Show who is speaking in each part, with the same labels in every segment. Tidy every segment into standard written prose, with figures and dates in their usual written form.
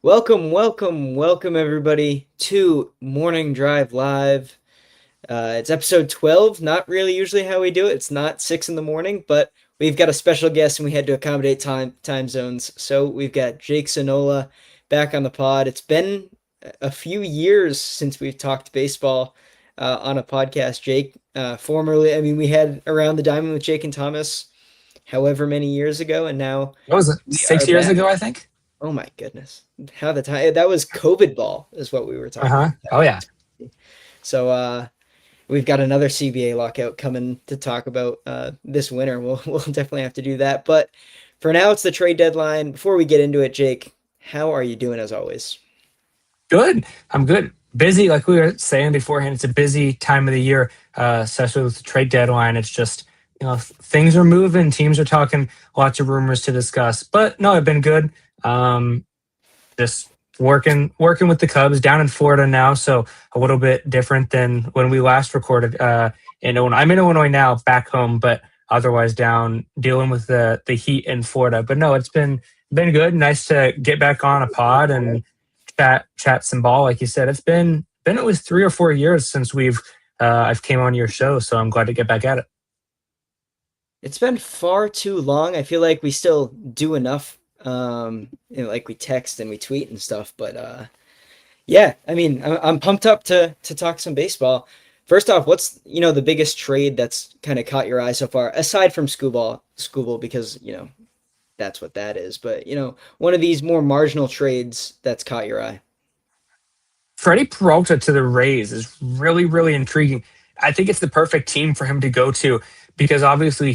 Speaker 1: Welcome, everybody to Morning Drive Live. It's episode 12. Not really usually how we do it. It's not 6 in the morning, but we've got a special guest and we had to accommodate time zones. So we've got Jake Zanolla back on the pod. It's been a few years since we've talked baseball on a podcast, Jake. Formerly, we had Around the Diamond with Jake and Thomas however many years ago, and now
Speaker 2: What was it?
Speaker 1: we are
Speaker 2: 6 years
Speaker 1: back.
Speaker 2: ago, I think.
Speaker 1: Oh my goodness. How the time that was COVID ball is what we were
Speaker 2: Uh
Speaker 1: talking
Speaker 2: huh.
Speaker 1: about
Speaker 2: Oh
Speaker 1: back
Speaker 2: yeah.
Speaker 1: in. So we've got another CBA lockout coming to talk about this winter. We'll definitely have to do that. But for now it's the trade deadline. Before we get into it, Jake, how are you doing as always?
Speaker 2: Good. I'm good. Busy, like we were saying beforehand. It's a busy time of the year, especially with the trade deadline. It's just things are moving. Teams are talking. Lots of rumors to discuss. But no, I've been good. Um, just working with the Cubs down in Florida now, so a little bit different than when we last recorded. In Illinois. I'm in Illinois now, back home, but otherwise down dealing with the heat in Florida. But no, it's been good. Nice to get back on a pod and chat some ball. Like you said, it's been at least 3 or 4 years since I've came on your show, so I'm glad to get back at it.
Speaker 1: It's been far too long. I feel like we still do enough. Like we text and we tweet and stuff, but yeah, I'm pumped up to talk some baseball. First off, what's the biggest trade that's kind of caught your eye so far, aside from Scooble, because that's what that is. But one of these more marginal trades that's caught your eye.
Speaker 2: Freddie Peralta to the Rays is really, really intriguing. I think it's the perfect team for him to go to because obviously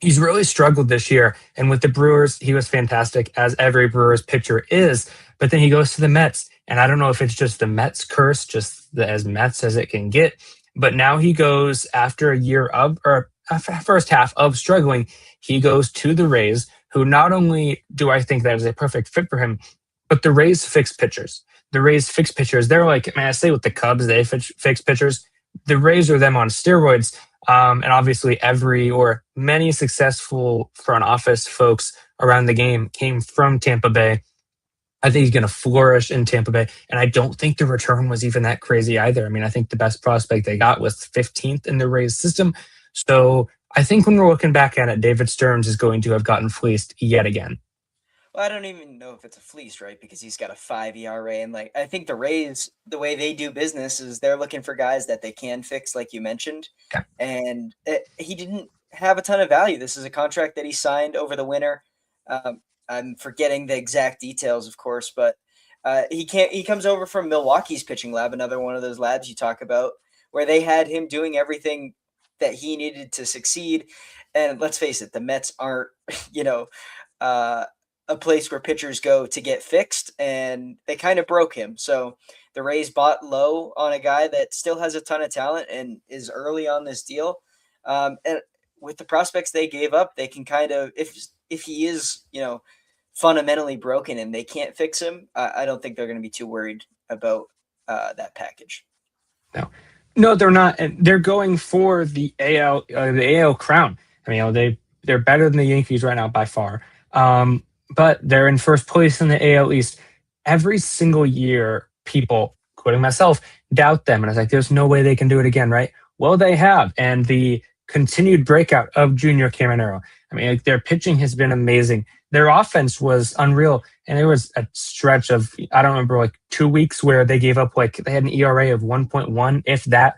Speaker 2: he's really struggled this year. And with the Brewers, he was fantastic, as every Brewers pitcher is. But then he goes to the Mets. And I don't know if it's just the Mets curse, as Mets as it can get. But now he goes after a year of, or a first half of struggling, he goes to the Rays, who not only do I think that is a perfect fit for him, but the Rays fix pitchers. The Rays fix pitchers. They're like, man, I say with the Cubs, they fix pitchers. The Rays are them on steroids. And obviously, every or many successful front office folks around the game came from Tampa Bay. I think he's going to flourish in Tampa Bay. And I don't think the return was even that crazy either. I mean, I think the best prospect they got was 15th in the Rays system. So I think when we're looking back at it, David Stearns is going to have gotten fleeced yet again.
Speaker 1: Well, I don't even know if it's a fleece, right? Because he's got a 5 ERA, and I think the Rays, the way they do business is they're looking for guys that they can fix, like you mentioned.
Speaker 2: Yeah.
Speaker 1: And he didn't have a ton of value. This is a contract that he signed over the winter. I'm forgetting the exact details, of course, but he can't. He comes over from Milwaukee's pitching lab, another one of those labs you talk about, where they had him doing everything that he needed to succeed. And let's face it, the Mets aren't, you know. Uh, a place where pitchers go to get fixed, and they kind of broke him. So the Rays bought low on a guy that still has a ton of talent and is early on this deal. And with the prospects they gave up, they can kind of, if he is, fundamentally broken and they can't fix him, I don't think they're going to be too worried about that package.
Speaker 2: No, no, they're not. And they're going for the AL crown. I mean, they're better than the Yankees right now by far. But they're in first place in the AL East. Every single year, people, including myself, doubt them. And it's like, there's no way they can do it again, right? Well, they have. And the continued breakout of Junior Caminero. I mean, like, their pitching has been amazing. Their offense was unreal. And there was a stretch of, I don't remember, like 2 weeks where they gave up, like, they had an ERA of 1.1, if that.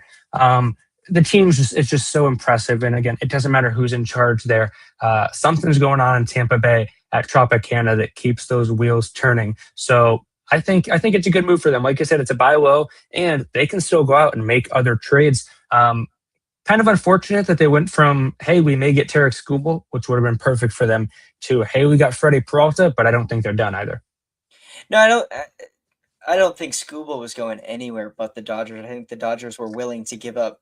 Speaker 2: The team's it's just so impressive. And again, it doesn't matter who's in charge there. Something's going on in Tampa Bay at Tropicana that keeps those wheels turning. So I think it's a good move for them. Like I said, it's a buy low, and they can still go out and make other trades. Kind of unfortunate that they went from, hey, we may get Tarek Skubal, which would have been perfect for them, to, hey, we got Freddie Peralta, but I don't think they're done either.
Speaker 1: No, I don't. I don't think Scooble was going anywhere but the Dodgers. I think the Dodgers were willing to give up,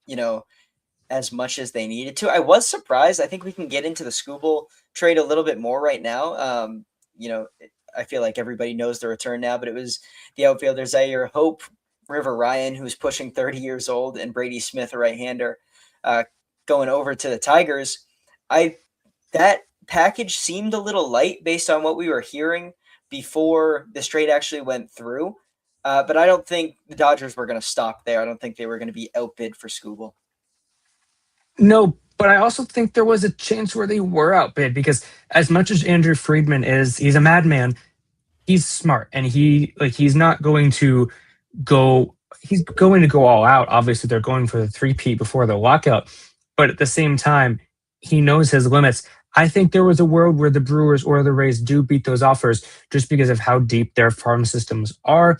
Speaker 1: as much as they needed to. I was surprised. I think we can get into the Scooble trade a little bit more right now. I feel like everybody knows the return now, but it was the outfielder Zaire Hope, River Ryan, who's pushing 30 years old, and Brady Smith, a right-hander, uh, going over to the Tigers. That package seemed a little light based on what we were hearing, before this trade actually went through. But I don't think the Dodgers were going to stop there. I don't think they were going to be outbid for Skubal.
Speaker 2: No, but I also think there was a chance where they were outbid because as much as Andrew Friedman is, he's a madman. He's smart and he's not going to go. He's going to go all out. Obviously, they're going for the three-peat before the lockout, but at the same time, he knows his limits. I think there was a world where the Brewers or the Rays do beat those offers just because of how deep their farm systems are.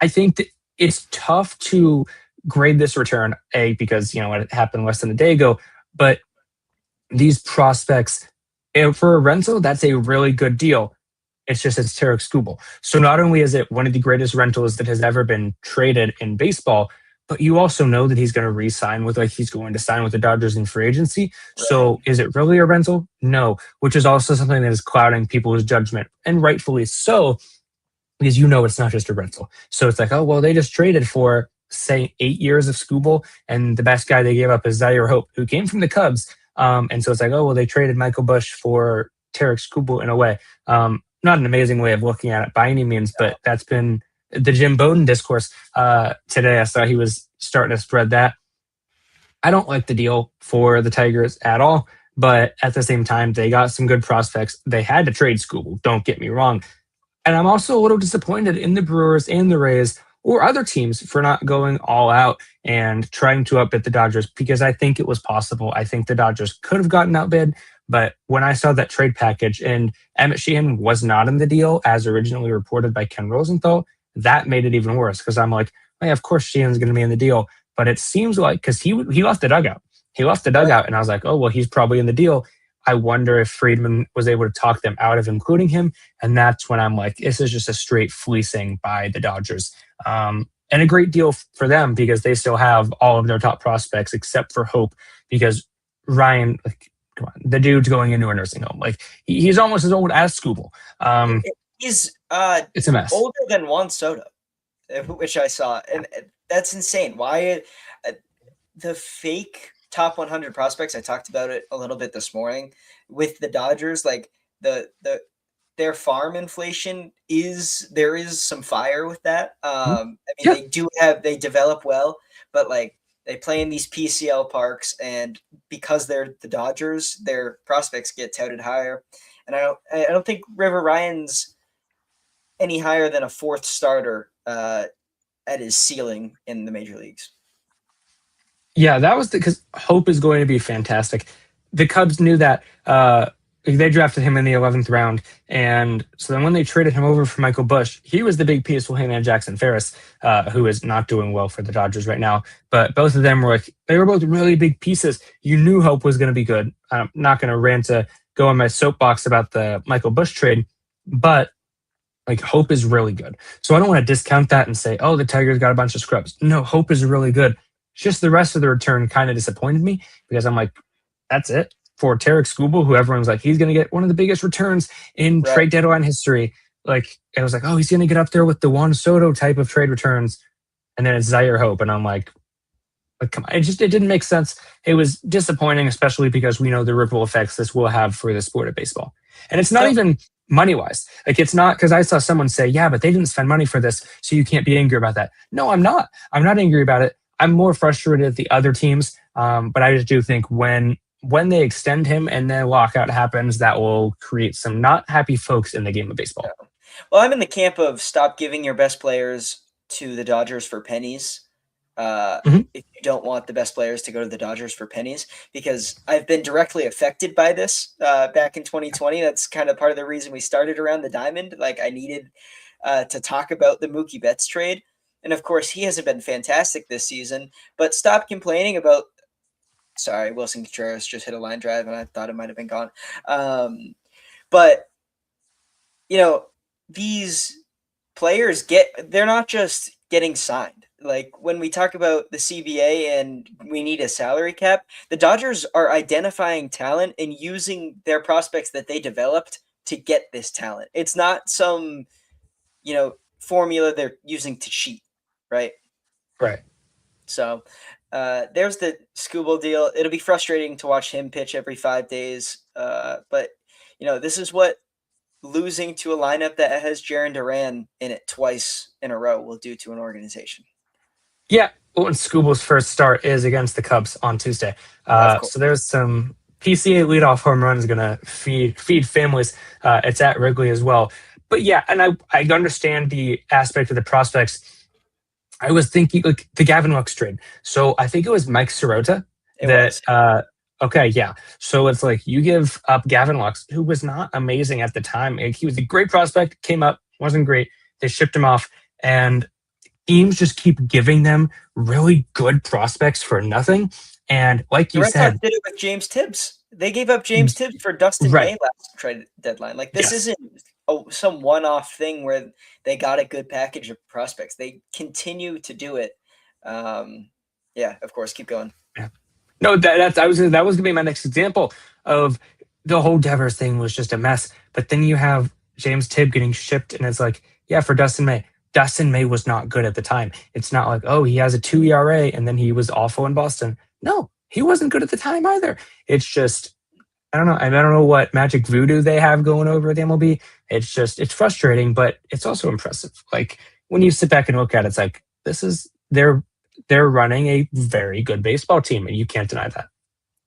Speaker 2: I think that it's tough to grade this return, A, because it happened less than a day ago, but these prospects, for a rental, that's a really good deal. It's just it's Tarek Skubal. So not only is it one of the greatest rentals that has ever been traded in baseball, but you also know that he's going to re-sign with, like, he's going to sign with the Dodgers in free agency.
Speaker 1: Right.
Speaker 2: So is it really a rental? No, which is also something that is clouding people's judgment, and rightfully so, because it's not just a rental. So it's like, oh, well, they just traded for, say, 8 years of Skubal, and the best guy they gave up is Zaire Hope, who came from the Cubs. And so it's like, oh, well, they traded Michael Busch for Tarek Skubal in a way. Not an amazing way of looking at it by any means, but that's been the Jim Bowden discourse today. I saw he was starting to spread that. I don't like the deal for the Tigers at all, but at the same time, they got some good prospects. They had to trade Skubal, don't get me wrong. And I'm also a little disappointed in the Brewers and the Rays or other teams for not going all out and trying to outbid the Dodgers, because I think it was possible. I think the Dodgers could have gotten outbid, but when I saw that trade package and Emmett Sheehan was not in the deal as originally reported by Ken Rosenthal, that made it even worse because I'm like, oh, yeah, of course Sheehan's going to be in the deal. But it seems like, because he left the dugout. He left the
Speaker 1: Right.
Speaker 2: dugout, and I was like, oh, well, he's probably in the deal. I wonder if Friedman was able to talk them out of including him. And that's when I'm like, this is just a straight fleecing by the Dodgers. And a great deal for them because they still have all of their top prospects except for Hope, because Ryan, like, come on, the dude's going into a nursing home. Like, he's almost as old as Skubal.
Speaker 1: He's
Speaker 2: It's a mess.
Speaker 1: older than Juan Soto, which I saw, and that's insane. Why the fake top 100 prospects? I talked about it a little bit this morning with the Dodgers. Like their farm inflation there is some fire with that. I mean,
Speaker 2: Yeah.
Speaker 1: they develop well, but like they play in these PCL parks, and because they're the Dodgers, their prospects get touted higher. And I don't think River Ryan's any higher than a fourth starter at his ceiling in the major leagues.
Speaker 2: Yeah, that was because Hope is going to be fantastic. The Cubs knew that. They drafted him in the 11th round. And so then when they traded him over for Michael Busch, he was the big piece for him and Jackson Ferris, who is not doing well for the Dodgers right now. But both of them they were both really big pieces. You knew Hope was going to be good. I'm not going to rant to go on my soapbox about the Michael Busch trade, but like, Hope is really good. So I don't want to discount that and say, oh, the Tigers got a bunch of scrubs. No, Hope is really good. Just the rest of the return kind of disappointed me because I'm like, that's it for Tarek Skubal, who everyone's like, he's going to get one of the biggest returns in
Speaker 1: Right.
Speaker 2: trade deadline history. Like, I was like, oh, he's going to get up there with the Juan Soto type of trade returns. And then it's Zaire Hope. And I'm like, come on. It didn't make sense. It was disappointing, especially because we know the ripple effects this will have for the sport of baseball. And it's not
Speaker 1: No,
Speaker 2: even money wise. Like, it's not, because I saw someone say, yeah, but they didn't spend money for this, so you can't be angry about that. No, I'm not. I'm not angry about it. I'm more frustrated at the other teams. But I just do think when they extend him and then lockout happens, that will create some not happy folks in the game of baseball.
Speaker 1: well, I'm in the camp of stop giving your best players to the Dodgers for pennies.
Speaker 2: Mhm.
Speaker 1: If you don't want the best players to go to the Dodgers for pennies, because I've been directly affected by this back in 2020. That's kind of part of the reason we started around the diamond. Like, I needed to talk about the Mookie Betts trade. And of course, he hasn't been fantastic this season, but stop complaining about. Sorry, Wilson Contreras just hit a line drive, and I thought it might have been gone. But these players they're not just getting signed. Like, when we talk about the CBA and we need a salary cap, the Dodgers are identifying talent and using their prospects that they developed to get this talent. It's not some, formula they're using to cheat, right?
Speaker 2: Right.
Speaker 1: So there's the Skubal deal. It'll be frustrating to watch him pitch every 5 days. But this is what losing to a lineup that has Jaron Duran in it twice in a row will do to an organization.
Speaker 2: Yeah, when Scooble's first start is against the Cubs on Tuesday.
Speaker 1: Of course.
Speaker 2: So there's some PCA leadoff home runs going to feed families. It's at Wrigley as well. But yeah, and I understand the aspect of the prospects. I was thinking like the Gavin Lux trade. So I think it was Mike Sirota
Speaker 1: It
Speaker 2: that.
Speaker 1: was.
Speaker 2: Okay, yeah. So it's like you give up Gavin Lux, who was not amazing at the time. Like, he was a great prospect, came up, wasn't great. They shipped him off, and teams just keep giving them really good prospects for nothing. And like
Speaker 1: The
Speaker 2: you
Speaker 1: Red Sox
Speaker 2: said,
Speaker 1: did it with James Tibbs. They gave up James Tibbs for Dustin
Speaker 2: right?
Speaker 1: May last trade deadline. Like this
Speaker 2: Yes.
Speaker 1: isn't some one-off thing where they got a good package of prospects. They continue to do it. Yeah, of course, keep going.
Speaker 2: Yeah. No, that was gonna be my next example of the whole Devers thing was just a mess. But then you have James Tibb getting shipped, and it's like, yeah, for Dustin May. Dustin May was not good at the time. It's not like, oh, he has a 2 ERA and then he was awful in Boston. No, he wasn't good at the time either. It's just I don't know. I don't know what magic voodoo they have going over at the MLB. It's frustrating, but it's also impressive. Like when you sit back and look at it, it's like this is they're running a very good baseball team, and you can't deny that.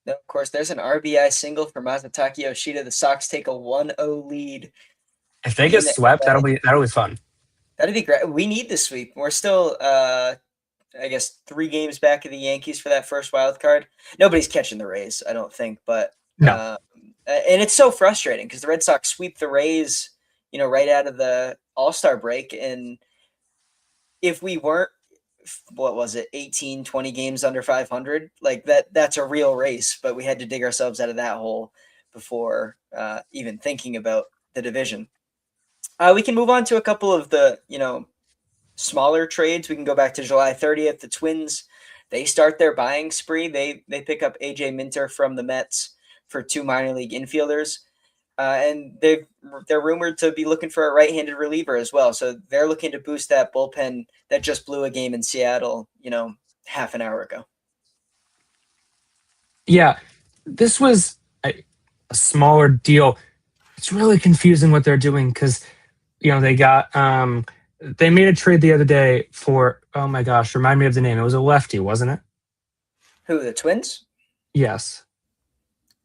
Speaker 1: Now, of course, there's an RBI single for Masataka Yoshida. The Sox take a 1-0 lead
Speaker 2: If they get
Speaker 1: in
Speaker 2: swept,
Speaker 1: LA.
Speaker 2: that'll be fun.
Speaker 1: That'd be great. We need the sweep. We're still, I guess, 3 games back of the Yankees for that first wild card. Nobody's catching the Rays, I don't think. But
Speaker 2: No,
Speaker 1: and it's so frustrating because the Red Sox sweep the Rays, right out of the All-Star break. And if we weren't, what was it, 18, 20 games under 500, like that's a real race. But we had to dig ourselves out of that hole before even thinking about the division. We can move on to a couple of the, smaller trades. We can go back to July 30th. The Twins, they start their buying spree. They pick up AJ Minter from the Mets for 2 minor league infielders. And they're rumored to be looking for a right-handed reliever as well. So they're looking to boost that bullpen that just blew a game in Seattle, half an hour ago.
Speaker 2: yeah, this was a smaller deal. It's really confusing what they're doing because they got they made a trade the other day for, oh my gosh, remind me of the name. It was a lefty, wasn't it?
Speaker 1: Who, the Twins?
Speaker 2: Yes.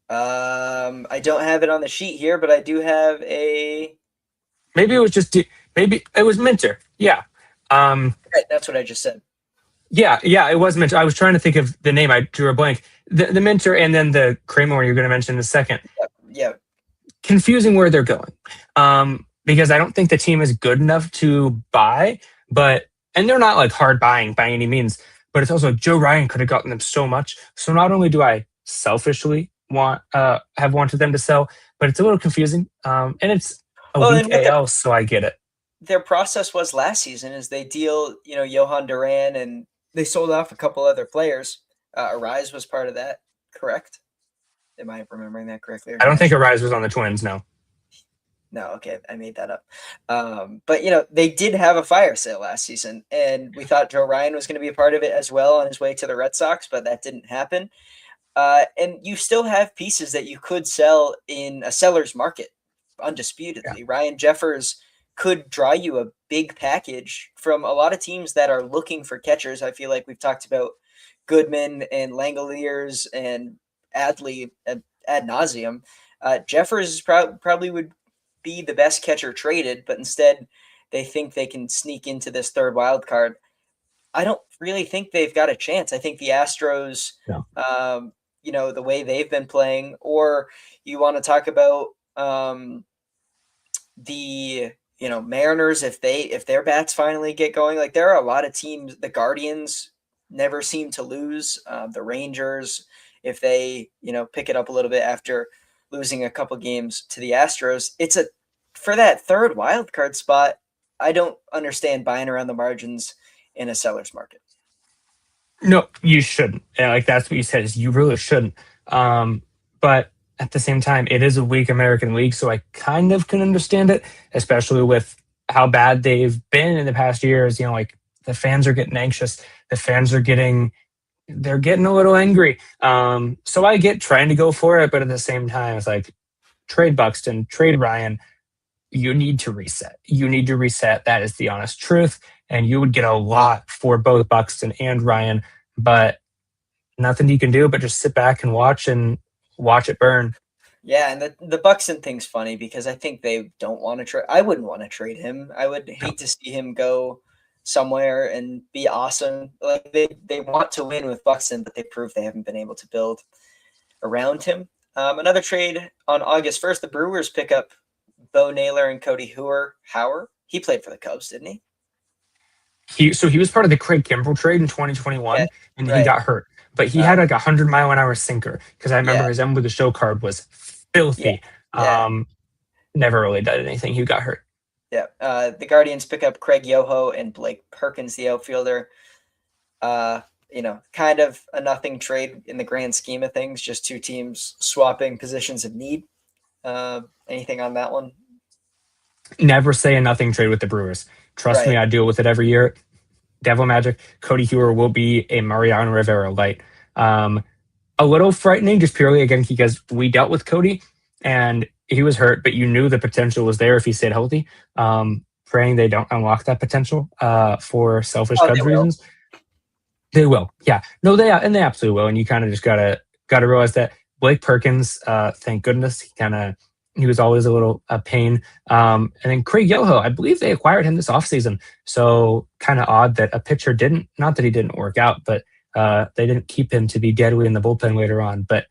Speaker 1: I don't have it on the sheet here, but I do have a.
Speaker 2: Maybe it was Minter. Yeah.
Speaker 1: Right, that's what I just said.
Speaker 2: Yeah, it was Minter. I was trying to think of the name. I drew a blank. The Minter and then the Kramer you're going to mention in a second.
Speaker 1: Yeah.
Speaker 2: Confusing where they're going. Because I don't think the team is good enough to buy, and they're not like hard buying by any means, but it's also like Joe Ryan could have gotten them so much. So not only do I selfishly have wanted them to sell, but it's a little confusing. And it's a weak AL, so I get it.
Speaker 1: Their process was last season is they deal, Johan Duran, and they sold off a couple other players. Arise was part of that, correct? Am I remembering that correctly?
Speaker 2: I don't think Arise was on the Twins, no.
Speaker 1: No, okay, I made that up. But, they did have a fire sale last season, and we thought Joe Ryan was going to be a part of it as well on his way to the Red Sox, but that didn't happen. And you still have pieces that you could sell in a seller's market, undisputedly. Yeah. Ryan Jeffers could draw you a big package from a lot of teams that are looking for catchers. I feel like we've talked about Goodman and Langoliers and Adley ad nauseum. Jeffers probably would be the best catcher traded, but instead they think they can sneak into this third wild card. I don't really think they've got a chance. I think the Astros, the way they've been playing, or you want to talk about the Mariners, if their bats finally get going. Like there are a lot of teams. The Guardians never seem to lose. The Rangers, if they pick it up a little bit after losing a couple games to the Astros, it's for that third wild card spot. I don't understand buying around the margins in a seller's market.
Speaker 2: No, you shouldn't. Like that's what you said, is you really shouldn't. But at the same time, it is a weak American League, so I kind of can understand it, especially with how bad they've been in the past years. Like the fans are getting anxious. The fans are getting a little angry. So I get trying to go for it, but at the same time, it's like trade Buxton, trade Ryan. you need to reset. You need to reset. That is the honest truth. And you would get a lot for both Buxton and Ryan, but nothing you can do but just sit back and watch it burn.
Speaker 1: Yeah, and the Buxton thing's funny because I think they don't want to trade. I wouldn't want to trade him. I would
Speaker 2: No.
Speaker 1: hate to see him go somewhere and be awesome. Like they want to win with Buxton, but they prove they haven't been able to build around him. Another trade on August 1st, the Brewers pick up Bo Naylor and Cody Hauer. He played for the Cubs, didn't he?
Speaker 2: He was part of the Craig Kimbrell trade in
Speaker 1: Yeah,
Speaker 2: 2021, and he
Speaker 1: right.
Speaker 2: got hurt. But he
Speaker 1: Uh,
Speaker 2: had like 100-mile-an-hour sinker because I
Speaker 1: yeah,
Speaker 2: remember his emblem with the show card was
Speaker 1: yeah,
Speaker 2: filthy.
Speaker 1: yeah,
Speaker 2: Never really did anything. He got hurt.
Speaker 1: yeah. The Guardians pick up Craig Yoho and Blake Perkins, the outfielder. Uh, kind of a nothing trade in the grand scheme of things. Just two teams swapping positions of need. Anything on that one?
Speaker 2: Never say a nothing trade with the Brewers. Trust me,
Speaker 1: Right.
Speaker 2: I deal with it every year. Devil Magic, Cody Hewer will be a Mariano Rivera light. Um, a little frightening just purely again because we dealt with Cody and he was hurt, but you knew the potential was there if he stayed healthy. Praying they don't unlock that potential for selfish
Speaker 1: Oh, they
Speaker 2: Cubs
Speaker 1: will.
Speaker 2: reasons. They will, yeah. No, they absolutely will, and you kind of just gotta realize that Blake Perkins, thank goodness, he was always a little a pain. And then Craig Yoho, I believe they acquired him this offseason. So kind of odd that a pitcher didn't, not that he didn't work out, but they didn't keep him to be deadly in the bullpen later on. But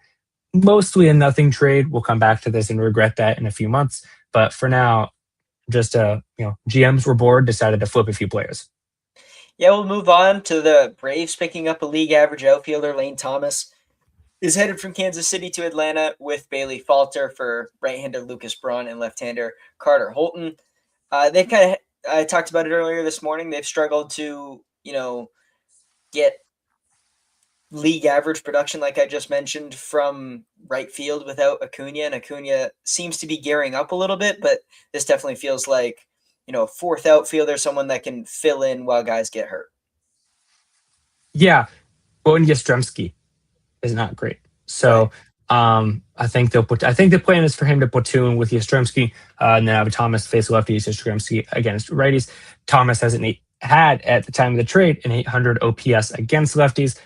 Speaker 2: mostly a nothing trade. We'll come back to this and regret that in a few months. But for now, just GMs were bored, decided to flip a few players.
Speaker 1: Yeah, we'll move on to the Braves picking up a league average outfielder. Lane Thomas is headed from Kansas City to Atlanta with Bailey Falter for right-hander Lucas Braun and left-hander Carter Holton. They've kind of, I talked about it earlier this morning, they've struggled to, get league average production, like I just mentioned, from right field without Acuna. And Acuna seems to be gearing up a little bit, but this definitely feels like, a fourth outfielder, someone that can fill in while guys get hurt.
Speaker 2: Yeah, Bowen Yastrzemski is not great.
Speaker 1: Right.
Speaker 2: So I think I think the plan is for him to platoon with Yastrzemski and then have Thomas face lefties, Yastrzemski against righties. Thomas hasn't had at the time of the trade an 800 OPS against lefties.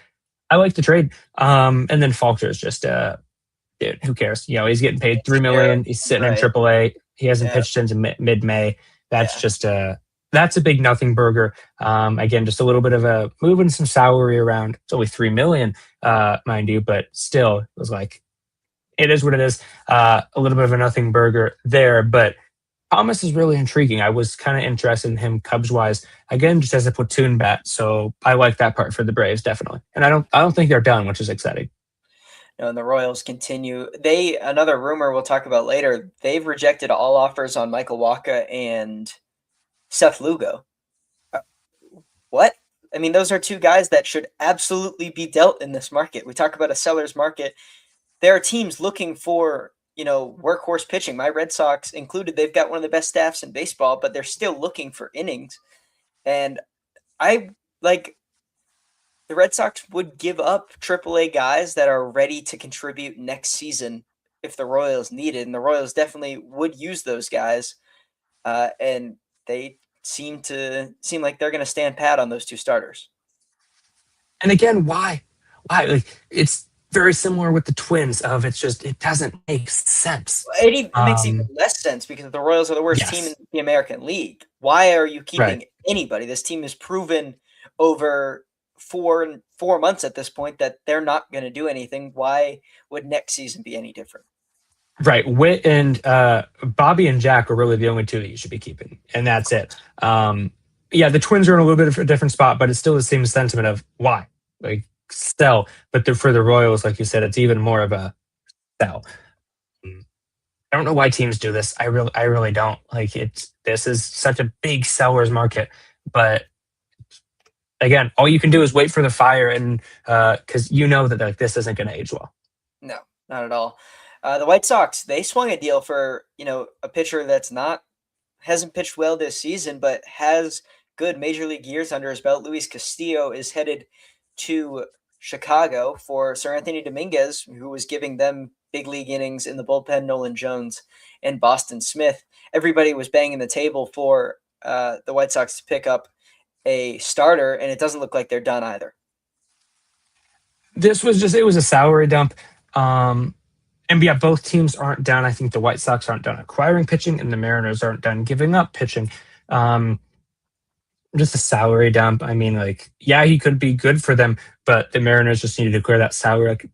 Speaker 2: I like the trade. And then Falter is just dude, who cares? He's getting paid $3 million. He's sitting in
Speaker 1: Right.
Speaker 2: AAA. He hasn't
Speaker 1: Yeah.
Speaker 2: pitched since mid-May. That's
Speaker 1: Yeah.
Speaker 2: just that's a big nothing burger. Again, just a little bit of a moving some salary around. It's only $3 million, mind you, but still, it was like it is what it is. A little bit of a nothing burger there, but Thomas is really intriguing. I was kind of interested in him Cubs wise. Again, just as a platoon bat, so I like that part for the Braves definitely. And I don't think they're done, which is exciting.
Speaker 1: And the Royals continue. Another rumor we'll talk about later. They've rejected all offers on Michael Wacha and Seth Lugo. Uh, What? I mean, those are two guys that should absolutely be dealt in this market. We talk about a seller's market. There are teams looking for, workhorse pitching. My Red Sox included. They've got one of the best staffs in baseball, but they're still looking for innings. And I like the Red Sox would give up AAA guys that are ready to contribute next season if the Royals needed, and the Royals definitely would use those guys. And they seem like they're going to stand pat on those two starters.
Speaker 2: And again, why? Why? Like it's very similar with the Twins. It doesn't make sense.
Speaker 1: It makes even less sense because the Royals are the worst team in
Speaker 2: Yes,
Speaker 1: the American League. Why are you
Speaker 2: right.
Speaker 1: keeping anybody? This team has proven over 4 months at this point that they're not going to do anything. Why would next season be any different?
Speaker 2: Right. Witt and Bobby and Jack are really the only two that you should be keeping, and that's it. Yeah, the Twins are in a little bit of a different spot, but it's still the same sentiment of why, like sell. But for the Royals, like you said, it's even more of a sell. I don't know why teams do this. I really don't. Like this is such a big sellers market, but again, all you can do is wait for the fire, and because you know that like this isn't going to age well.
Speaker 1: No, not at all. The White Sox, they swung a deal for, a pitcher hasn't pitched well this season, but has good major league years under his belt. Luis Castillo is headed to Chicago for Sir Anthony Dominguez, who was giving them big league innings in the bullpen, Nolan Jones and Boston Smith. everybody was banging the table for the White Sox to pick up a starter, and it doesn't look like they're done either.
Speaker 2: It was a salary dump. Um, and yeah, both teams aren't done. I think the White Sox aren't done acquiring pitching, and the Mariners aren't done giving up pitching. Um, just a salary dump. I mean, like, yeah, he could be good for them, but the Mariners just needed to clear that salary, like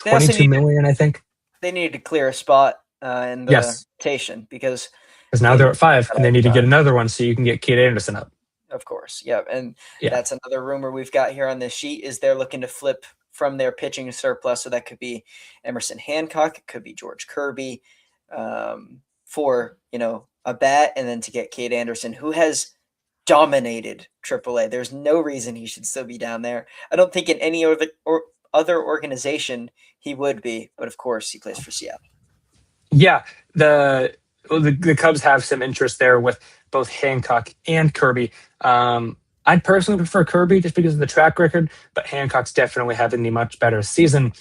Speaker 1: They also
Speaker 2: 22 million, I think.
Speaker 1: they needed to clear a spot in the
Speaker 2: Yes,
Speaker 1: rotation because
Speaker 2: because now
Speaker 1: they
Speaker 2: they're at five,
Speaker 1: got
Speaker 2: and
Speaker 1: all
Speaker 2: they
Speaker 1: the
Speaker 2: need to get
Speaker 1: time.
Speaker 2: another one so you can get Kate Anderson up.
Speaker 1: Of course, yeah, and
Speaker 2: Yeah,
Speaker 1: that's another rumor we've got here on this sheet is they're looking to flip from their pitching surplus, so that could be Emerson Hancock, it could be George Kirby, for a bat, and then to get Kate Anderson, who has dominated AAA. There's no reason he should still be down there. I don't think in any other organization he would be, but of course he plays for Seattle.
Speaker 2: yeah. The Cubs have some interest there with both Hancock and Kirby. I'd personally prefer Kirby just because of the track record, but Hancock's definitely having the much better season.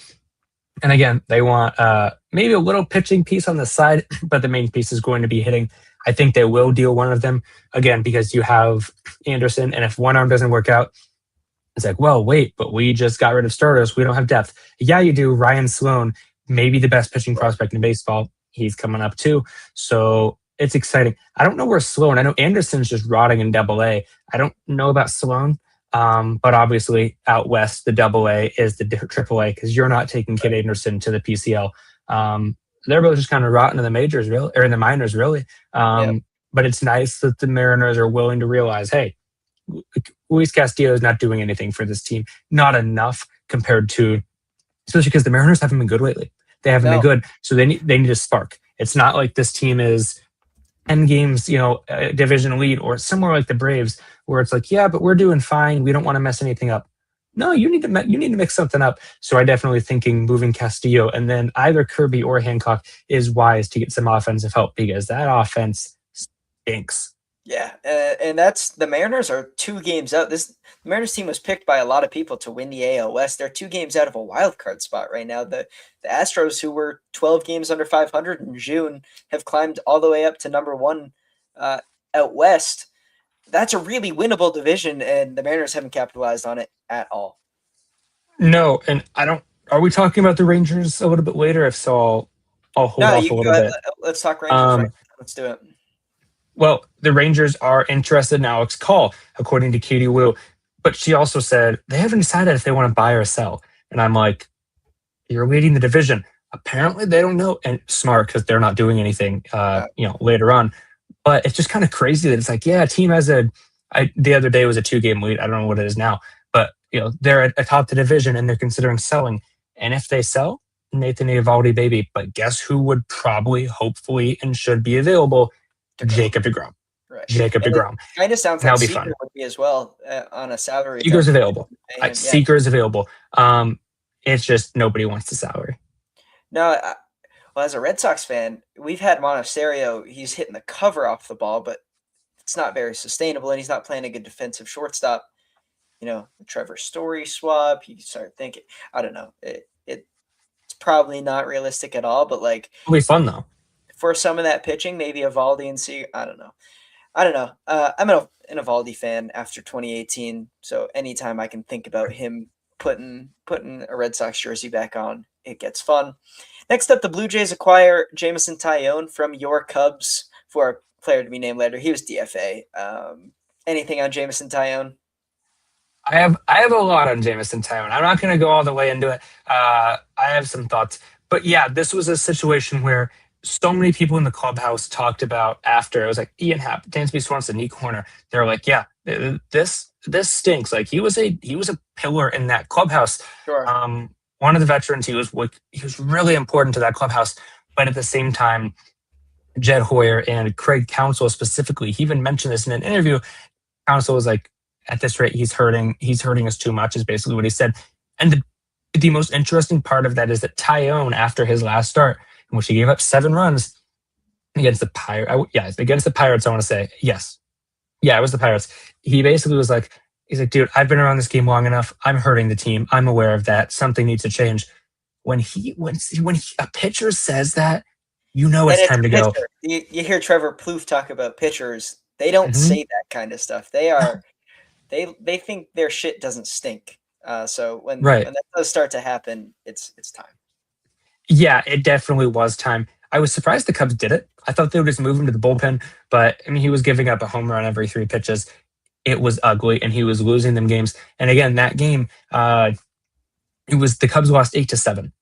Speaker 2: And again, they want maybe a little pitching piece on the side, but the main piece is going to be hitting. I think they will deal one of them again because you have Anderson, and if one arm doesn't work out, it's like, well, wait, but we just got rid of starters. We don't have depth. Yeah, you do. Ryan Sloan, maybe the best pitching prospect in baseball. He's coming up too. So it's exciting. I don't know where Sloan, I know Anderson's just rotting in Double-A. I don't know about Sloan. But obviously out west, the Double-A is the Triple-A because you're not taking Kid Anderson to the PCL. They're both just kind of rotting in the majors, really, or in the minors, really.
Speaker 1: Yeah.
Speaker 2: But it's nice that the Mariners are willing to realize, hey, Luis Castillo is not doing anything for this team. Not enough compared to, especially because the Mariners haven't been good lately. They haven't been good, so they need a spark. It's not like this team is 10 games, division lead, or somewhere like the Braves, where it's like, yeah, but we're doing fine. We don't want to mess anything up. No, you need to mix something up. So I definitely thinking moving Castillo and then either Kirby or Hancock is wise to get some offensive help because that offense stinks.
Speaker 1: Yeah, and that's the Mariners are 2 games out. The Mariners team was picked by a lot of people to win the AL West. They're 2 games out of a wild card spot right now. The Astros, who were 12 games under 500 in June, have climbed all the way up to number 1 out west. That's a really winnable division, and the Mariners haven't capitalized on it at all.
Speaker 2: No, and I don't. Are we talking about the Rangers a little bit later? If so, I'll hold off
Speaker 1: You
Speaker 2: a
Speaker 1: can
Speaker 2: little
Speaker 1: go
Speaker 2: bit.
Speaker 1: ahead. Let's talk Rangers. Right? Let's do it.
Speaker 2: Well, the Rangers are interested in Alex Call, according to Katie Wu. But she also said they haven't decided if they want to buy or sell. And I'm like, you're leading the division. Apparently, they don't know. And smart because they're not doing anything, later on. But it's just kind of crazy that it's like, yeah, a team has the other day was a 2-game lead. I don't know what it is now. But, they're atop the division and they're considering selling. And if they sell, Nathan Eovaldi, baby. But guess who would probably, hopefully, and should be available? Jacob deGrom.
Speaker 1: Right.
Speaker 2: Jacob deGrom.
Speaker 1: Kind of sounds
Speaker 2: That'll
Speaker 1: like
Speaker 2: be
Speaker 1: Seager
Speaker 2: fun.
Speaker 1: would be as well on a salary.
Speaker 2: Seager's available.
Speaker 1: And,
Speaker 2: Seager is available. It's just nobody wants the salary.
Speaker 1: No, well, as a Red Sox fan, we've had Monasterio. He's hitting the cover off the ball, but it's not very sustainable, and he's not playing a good defensive shortstop. The Trevor Story swap, you start thinking, I don't know. It's probably not realistic at all, but like
Speaker 2: It'll be fun though.
Speaker 1: For some of that pitching, maybe Eovaldi and Seager. I don't know. I'm an Eovaldi fan after 2018, so anytime I can think about him putting a Red Sox jersey back on, it gets fun. Next up, the Blue Jays acquire Jameson Taillon from your Cubs for a player to be named later. He was DFA. Anything on Jameson Taillon?
Speaker 2: I have a lot on Jameson Taillon. I'm not going to go all the way into it. I have some thoughts, but yeah, this was a situation where so many people in the clubhouse talked about after. It was like Ian Happ, Dansby Swanson, Nick Horner. They're like, yeah, this stinks. Like he was a pillar in that clubhouse.
Speaker 1: Sure.
Speaker 2: One of the veterans. He was really important to that clubhouse. But at the same time, Jed Hoyer and Craig Counsell specifically, he even mentioned this in an interview. Counsell was like, at this rate, he's hurting us too much, is basically what he said. And the most interesting part of that is that Taillon, after his last start, in which he gave up 7 runs against the Pirates, I want to say. Yes. Yeah, it was the Pirates. He basically was like, he's like, dude, I've been around this game long enough. I'm hurting the team. I'm aware of that. Something needs to change. When a pitcher says that, You know
Speaker 1: And
Speaker 2: it's
Speaker 1: it's
Speaker 2: time to
Speaker 1: a
Speaker 2: go.
Speaker 1: pitcher. You hear Trevor Plouffe talk about pitchers. They don't
Speaker 2: Hmm.
Speaker 1: say that kind of stuff. They think their shit doesn't stink. So
Speaker 2: Right.
Speaker 1: when that does start to happen, it's time.
Speaker 2: Yeah, it definitely was time. I was surprised the Cubs did it. I thought they would just move him to the bullpen, but I mean, he was giving up a home run every three pitches. It was ugly, and he was losing them games. And again, that game, it was the Cubs lost 8-7.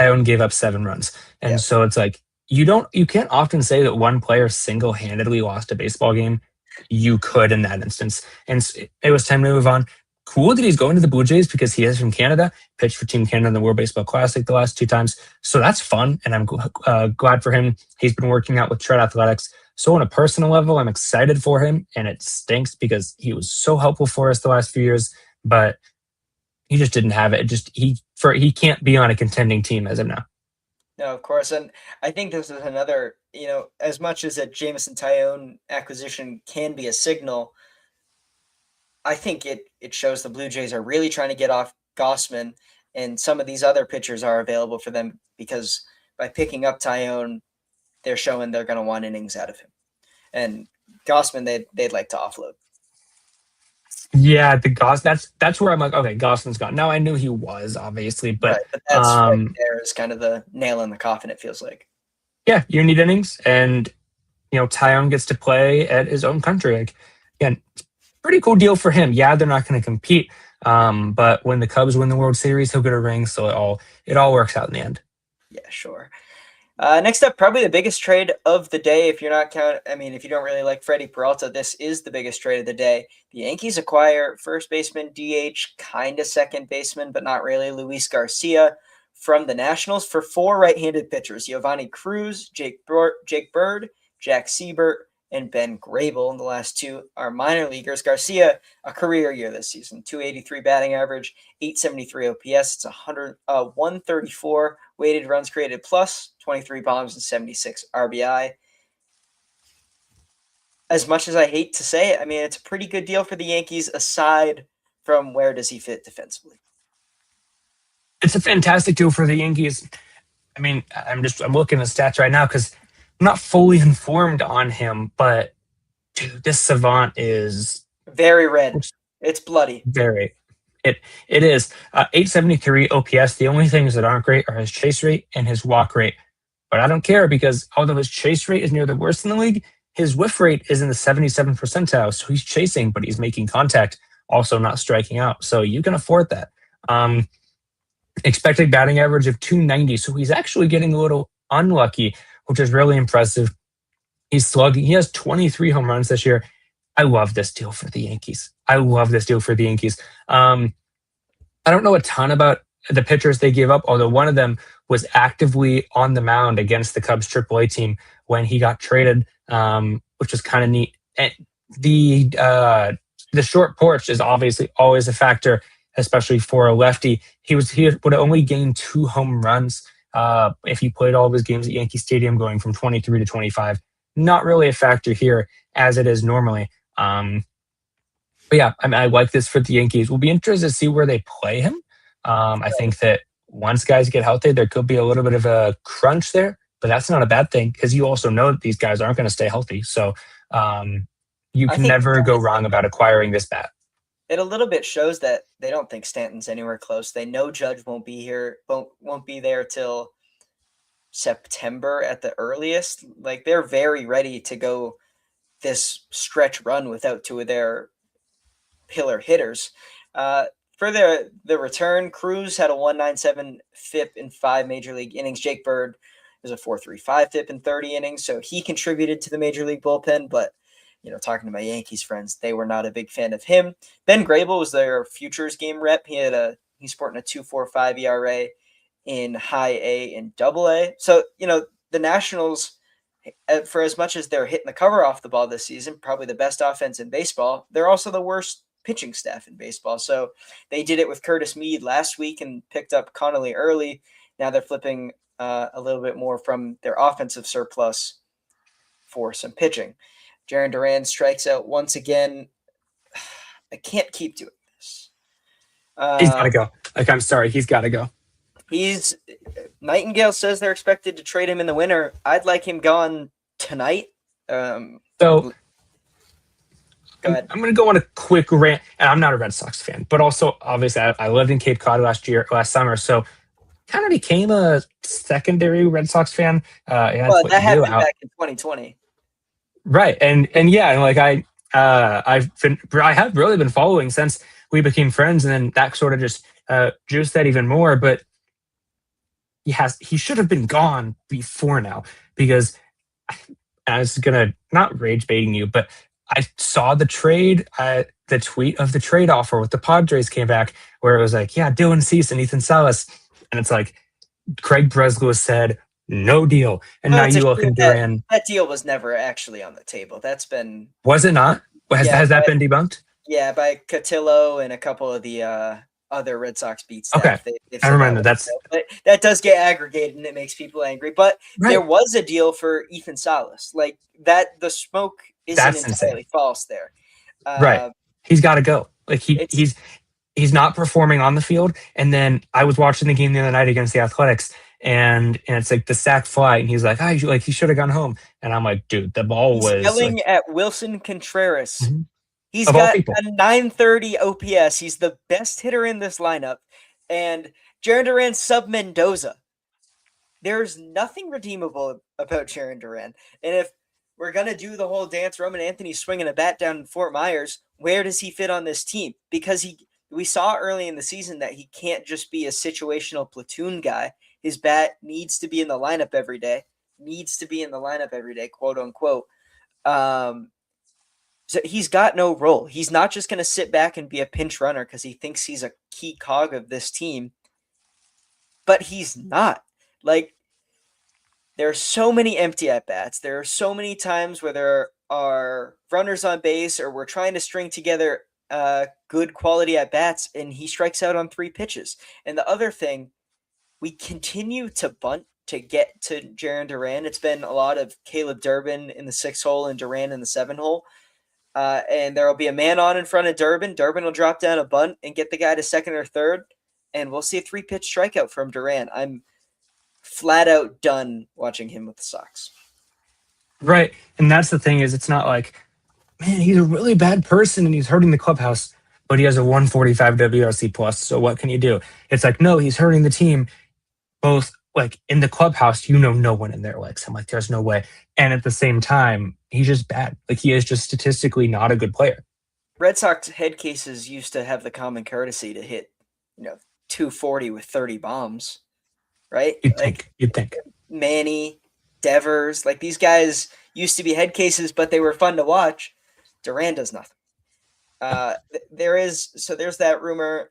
Speaker 2: Ione gave up 7 runs.
Speaker 1: Yeah,
Speaker 2: And so it's like you can't often say that one player single-handedly lost a baseball game. You could in that instance. And it was time to move on. Cool that he's going to the Blue Jays because he is from Canada, pitched for Team Canada in the World Baseball Classic the last 2 times. So that's fun. And I'm glad for him. He's been working out with Tread Athletics. So on a personal level, I'm excited for him. And it stinks because he was so helpful for us the last few years. But he just didn't have it. He can't be on a contending team as of now.
Speaker 1: no, of course, and I think this is another. As much as a Jameson Tyone acquisition can be a signal, I think it shows the Blue Jays are really trying to get off Gossman, and some of these other pitchers are available for them because by picking up Tyone, they're showing they're going to want innings out of him. And Gossman, they'd like to offload.
Speaker 2: Yeah, the Goss. That's where I'm like, okay, Gossman's gone. Now I knew he was obviously, but
Speaker 1: Right, but that's right
Speaker 2: um,
Speaker 1: there is kind of the nail in the coffin. It feels like.
Speaker 2: yeah, you need innings, and Tyon gets to play at his own country. Like, again, pretty cool deal for him. Yeah, they're not going to compete, but when the Cubs win the World Series, he'll get a ring. So it all works out in the end.
Speaker 1: Yeah, sure. Next up, probably the biggest trade of the day. If you're not count, I mean, if you don't really like Freddie Peralta, this is the biggest trade of the day. The Yankees acquire first baseman, DH, kind of second baseman, but not really, Luis Garcia from the Nationals for four right-handed pitchers: Giovanni Cruz, Jake Bird, Jack Siebert, and Ben Grable. And the last two are minor leaguers. Garcia, a career year this season, 283 batting average, 873 OPS. It's 134 weighted runs created plus, 23 bombs, and 76 RBI. As much as I hate to say it, I mean, it's a pretty good deal for the Yankees aside from where does he fit defensively.
Speaker 2: It's a fantastic deal for the Yankees. I mean, I'm looking at stats right now because I'm not fully informed on him, but dude, this savant is
Speaker 1: Very red. It's bloody.
Speaker 2: very. It is 873 OPS. The only things that aren't great are his chase rate and his walk rate. But I don't care because although his chase rate is near the worst in the league, his whiff rate is in the 77th percentile. So he's chasing, but he's making contact, also not striking out. So you can afford that. Um, Expected batting average of 290. So he's actually getting a little unlucky, which is really impressive. He's slugging. He has 23 home runs this year. I love this deal for the Yankees. I love this deal for the Yankees. I don't know a ton about the pitchers they gave up, although one of them was actively on the mound against the Cubs AAA team when he got traded, which was kind of neat. And the short porch is obviously always a factor, especially for a lefty. He would only gain 2 home runs if he played all of his games at Yankee Stadium, going from 23 to 25. Not really a factor here as it is normally. But yeah, I mean, I like this for the Yankees. We'll be interested to see where they play him. I think that once guys get healthy, there could be a little bit of a crunch there, but that's not a bad thing because you also know that these guys aren't going to stay healthy. So you
Speaker 1: I
Speaker 2: can
Speaker 1: think
Speaker 2: never go wrong about acquiring this bat.
Speaker 1: it a little bit shows that they don't think Stanton's anywhere close. They know Judge won't be here, won't be there till September at the earliest. Like they're very ready to go this stretch run without two of their pillar hitters. For the return, Cruz had a 197 FIP in 5 major league innings. Jake Bird is a 4.35 FIP in 30 innings, so he contributed to the major league bullpen. But talking to my Yankees friends, they were not a big fan of him. Ben Grable was their futures game rep. He's sporting a 2.45 ERA in high A and double A. So the Nationals, for as much as they're hitting the cover off the ball this season, probably the best offense in baseball, they're also the worst pitching staff in baseball. So they did it with Curtis Mead last week and picked up Connolly early. Now they're flipping a little bit more from their offensive surplus for some pitching. Jarren Duran strikes out once again. I can't keep doing this.
Speaker 2: He's got
Speaker 1: Uh,
Speaker 2: to go. Like, I'm sorry, he's got to go.
Speaker 1: He's Nightingale says they're expected to trade him in the winter. I'd like him gone tonight.
Speaker 2: So
Speaker 1: Go ahead.
Speaker 2: I'm going to go on a quick rant, and I'm not a Red Sox fan, but also obviously I lived in Cape Cod last summer, so kind of became a secondary Red Sox fan. That's
Speaker 1: Well,
Speaker 2: what
Speaker 1: that
Speaker 2: you do
Speaker 1: happened
Speaker 2: out
Speaker 1: back in 2020.
Speaker 2: right, and yeah, and like I have really been following since we became friends, and then that sort of just juiced that even more. But he should have been gone before now because I was gonna not rage baiting you, but I saw the tweet of the trade offer with the Padres came back where it was like, yeah, Dylan Cease and Ethan Salas, and it's like Craig Breslow said no deal, and
Speaker 1: Oh,
Speaker 2: now
Speaker 1: it's a
Speaker 2: you look
Speaker 1: shame
Speaker 2: in
Speaker 1: that
Speaker 2: Duran.
Speaker 1: that deal was never actually on the table. That's been
Speaker 2: Was it not?
Speaker 1: yeah,
Speaker 2: Has that
Speaker 1: by,
Speaker 2: been debunked?
Speaker 1: yeah, by Cotillo and a couple of the other Red Sox beat
Speaker 2: Okay,
Speaker 1: staff. They've
Speaker 2: never
Speaker 1: said that
Speaker 2: mind.
Speaker 1: was
Speaker 2: That's
Speaker 1: but that does get aggregated and it makes people angry. But there
Speaker 2: right.
Speaker 1: was a deal for Ethan Salas. Like that, the smoke isn't
Speaker 2: That's insane.
Speaker 1: entirely false there.
Speaker 2: Right.
Speaker 1: Uh,
Speaker 2: He's got to go. Like
Speaker 1: it's
Speaker 2: he's not performing on the field. And then I was watching the game the other night against the Athletics, and it's like the sack fly, and he's like, like he should have gone home. And I'm like, dude, the ball
Speaker 1: he's
Speaker 2: was
Speaker 1: yelling
Speaker 2: like
Speaker 1: at Wilson Contreras.
Speaker 2: mhm,
Speaker 1: He's
Speaker 2: of all
Speaker 1: got
Speaker 2: people.
Speaker 1: a 930 OPS. He's the best hitter in this lineup. And Jaron Duran sub Mendoza. There's nothing redeemable about Jaron Duran. And if we're going to do the whole dance, Roman Anthony swinging a bat down in Fort Myers, where does he fit on this team? Because we saw early in the season that he can't just be a situational platoon guy. His bat needs to be in the lineup every day, quote unquote. Um, so he's got no role. He's not just going to sit back and be a pinch runner because he thinks he's a key cog of this team, but he's not. Like, there are so many empty at bats. There are so many times where there are runners on base or we're trying to string together good quality at bats and he strikes out on 3 pitches. And the other thing, we continue to bunt to get to Jaron Duran. It's been a lot of Caleb Durbin in the 6 hole and Duran in the 7 hole. And there will be a man on in front of Durbin. Durbin will drop down a bunt and get the guy to second or third. And we'll see a 3-pitch strikeout from Duran. I'm flat out done watching him with the Sox.
Speaker 2: Right. And that's the thing is it's not like, man, he's a really bad person and he's hurting the clubhouse, but he has a 145 WRC plus. So what can you do? It's like, no, he's hurting the team. Both like in the clubhouse, no one in there likes him. Like there's no way. And at the same time, he's just bad. Like he is just statistically not a good player.
Speaker 1: Red Sox head cases used to have the common courtesy to hit, 240 with 30 bombs, right?
Speaker 2: You'd think.
Speaker 1: Manny, Devers, like these guys used to be head cases, but they were fun to watch. Duran does nothing. There's that rumor.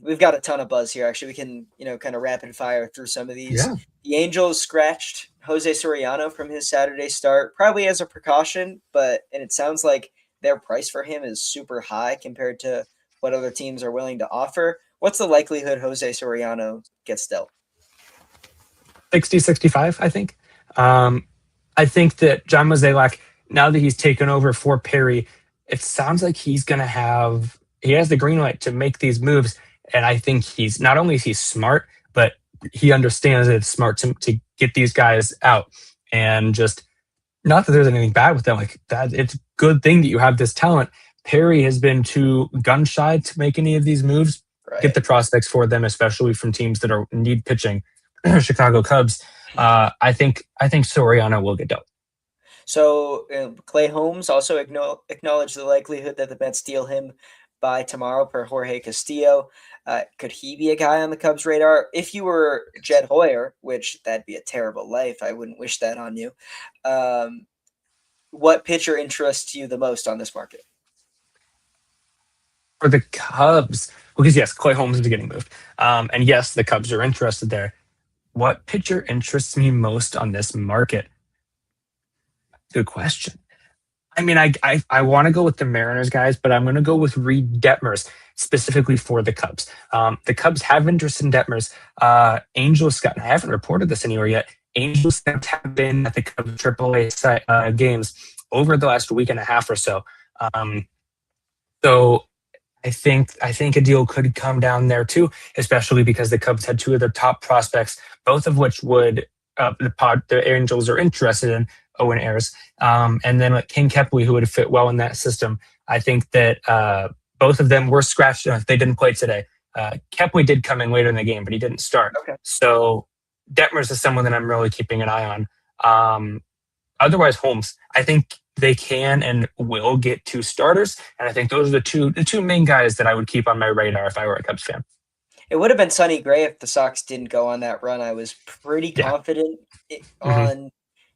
Speaker 1: We've got a ton of buzz here. Actually, we can kind of rapid fire through some of these.
Speaker 2: Yeah.
Speaker 1: The Angels scratched Jose Soriano from his Saturday start, probably as a precaution, and it sounds like their price for him is super high compared to what other teams are willing to offer. What's the likelihood Jose Soriano gets dealt?
Speaker 2: 60-65, I think. I think that John Mozeliak, now that he's taken over for Perry, it sounds like he has the green light to make these moves. And I think he's not only is he smart, but he understands that it's smart to get these guys out. And just not that there's anything bad with them, like that. It's a good thing that you have this talent. Perry has been too gun shy to make any of these moves.
Speaker 1: Right.
Speaker 2: Get the prospects for them, especially from teams that need pitching. Chicago Cubs. I think Soriano will get dealt.
Speaker 1: So Clay Holmes also acknowledged the likelihood that the Mets steal him by tomorrow per Jorge Castillo. Could he be a guy on the Cubs' radar? If you were Jed Hoyer, which that'd be a terrible life, I wouldn't wish that on you. What pitcher interests you the most on this market?
Speaker 2: For the Cubs, because yes, Clay Holmes is getting moved. And yes, the Cubs are interested there. What pitcher interests me most on this market? Good question. I mean, I want to go with the Mariners guys, but I'm going to go with Reed Detmers specifically for the Cubs. The Cubs have interest in Detmers. Angel Scouts, I haven't reported this anywhere yet. Angel Scouts have been at the Cubs AAA games over the last week and a half or so. So I think a deal could come down there too, especially because the Cubs had two of their top prospects, both of which would the Angels are interested in, Owen Ayers, and then like King Kepley, who would fit well in that system. I think that both of them were scratched. They didn't play today. Kepley did come in later in the game, but he didn't start.
Speaker 1: Okay.
Speaker 2: So Detmers is someone that I'm really keeping an eye on. Otherwise, Holmes, I think they can and will get two starters, and I think those are the two main guys that I would keep on my radar if I were a Cubs fan.
Speaker 1: It would have been Sonny Gray if the Sox didn't go on that run. I was pretty
Speaker 2: Yeah.
Speaker 1: confident
Speaker 2: Hmm.
Speaker 1: on